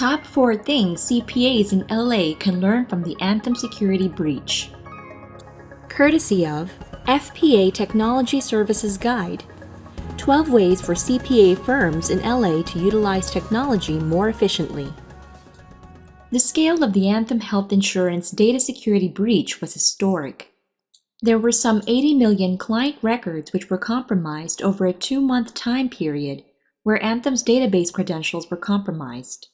Top 4 things CPAs in LA can learn from the Anthem security breach. Courtesy of FPA Technology Services Guide. 12 ways for CPA firms in LA to utilize technology more efficiently. The scale of the Anthem health insurance data security breach was historic. There were some 80 million client records which were compromised over a 2-month time period where Anthem's database credentials were compromised.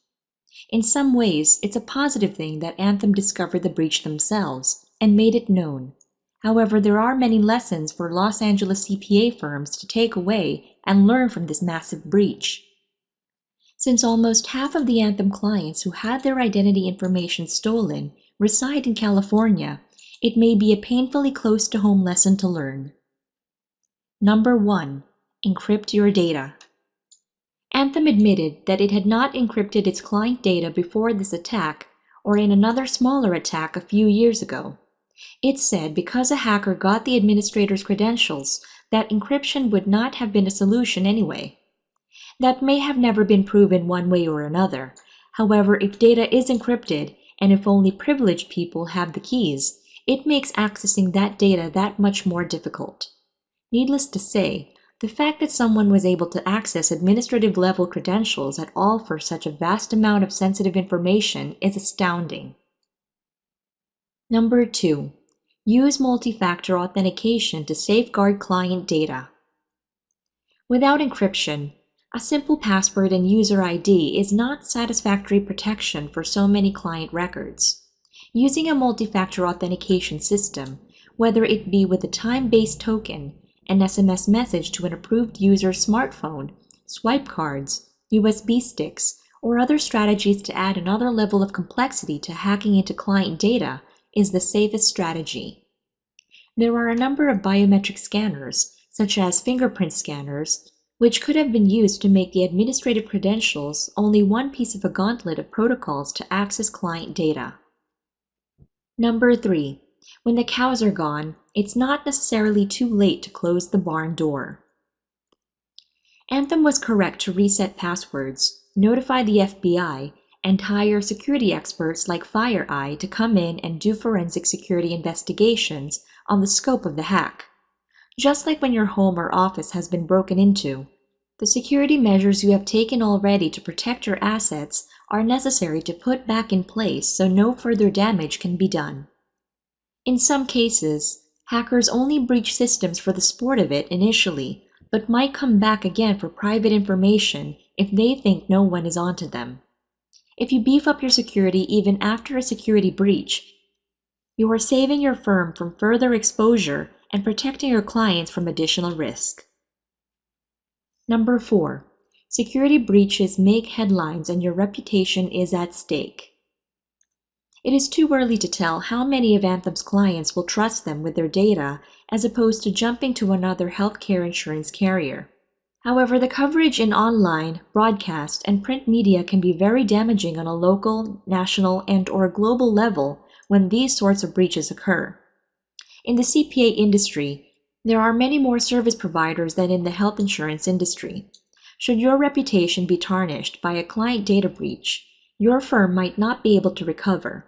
In some ways, it's a positive thing that Anthem discovered the breach themselves and made it known. However, there are many lessons for Los Angeles CPA firms to take away and learn from this massive breach. Since almost half of the Anthem clients who had their identity information stolen reside in California, it may be a painfully close-to-home lesson to learn. Number 1. Encrypt your data. Anthem admitted that it had not encrypted its client data before this attack or in another smaller attack a few years ago. It said because a hacker got the administrator's credentials, that encryption would not have been a solution anyway. That may have never been proven one way or another. However, if data is encrypted, and if only privileged people have the keys, it makes accessing that data that much more difficult. Needless to say, the fact that someone was able to access administrative-level credentials at all for such a vast amount of sensitive information is astounding. Number 2. Use multi-factor authentication to safeguard client data. Without encryption, a simple password and user ID is not satisfactory protection for so many client records. Using a multi-factor authentication system, whether it be with a time-based token, an SMS message to an approved user's smartphone, swipe cards, USB sticks, or other strategies to add another level of complexity to hacking into client data, is the safest strategy. There are a number of biometric scanners, such as fingerprint scanners, which could have been used to make the administrative credentials only one piece of a gauntlet of protocols to access client data. Number 3. When the cows are gone, it's not necessarily too late to close the barn door. Anthem was correct to reset passwords, notify the FBI, and hire security experts like FireEye to come in and do forensic security investigations on the scope of the hack. Just like when your home or office has been broken into, the security measures you have taken already to protect your assets are necessary to put back in place so no further damage can be done. In some cases, hackers only breach systems for the sport of it initially, but might come back again for private information if they think no one is onto them. If you beef up your security even after a security breach, you are saving your firm from further exposure and protecting your clients from additional risk. Number 4. Security breaches make headlines and your reputation is at stake. It is too early to tell how many of Anthem's clients will trust them with their data as opposed to jumping to another healthcare insurance carrier. However, the coverage in online, broadcast, and print media can be very damaging on a local, national, and/or global level when these sorts of breaches occur. In the CPA industry, there are many more service providers than in the health insurance industry. Should your reputation be tarnished by a client data breach, your firm might not be able to recover.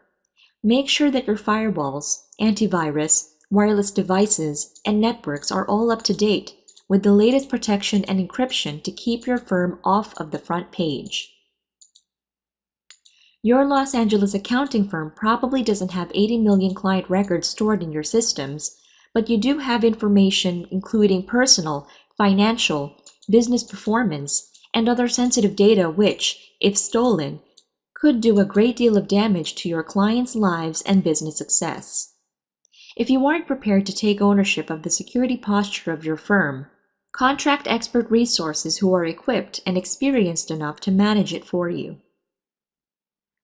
Make sure that your firewalls, antivirus, wireless devices, and networks are all up to date with the latest protection and encryption to keep your firm off of the front page. Your Los Angeles accounting firm probably doesn't have 80 million client records stored in your systems, but you do have information including personal, financial, business performance, and other sensitive data which, if stolen, could do a great deal of damage to your clients' lives and business success. If you aren't prepared to take ownership of the security posture of your firm, contract expert resources who are equipped and experienced enough to manage it for you.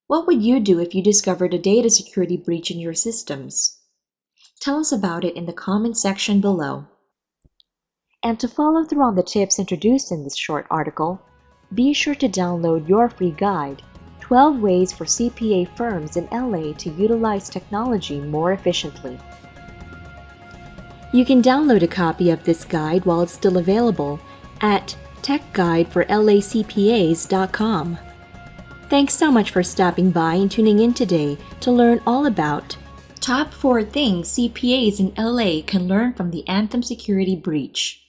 What would you do if you discovered a data security breach in your systems? Tell us about it in the comment section below. And to follow through on the tips introduced in this short article, be sure to download your free guide, 12 Ways for CPA Firms in LA to Utilize Technology More Efficiently. You can download a copy of this guide while it's still available at techguideforlacpas.com. Thanks so much for stopping by and tuning in today to learn all about Top 4 Things CPAs in LA Can Learn from the Anthem Security Breach.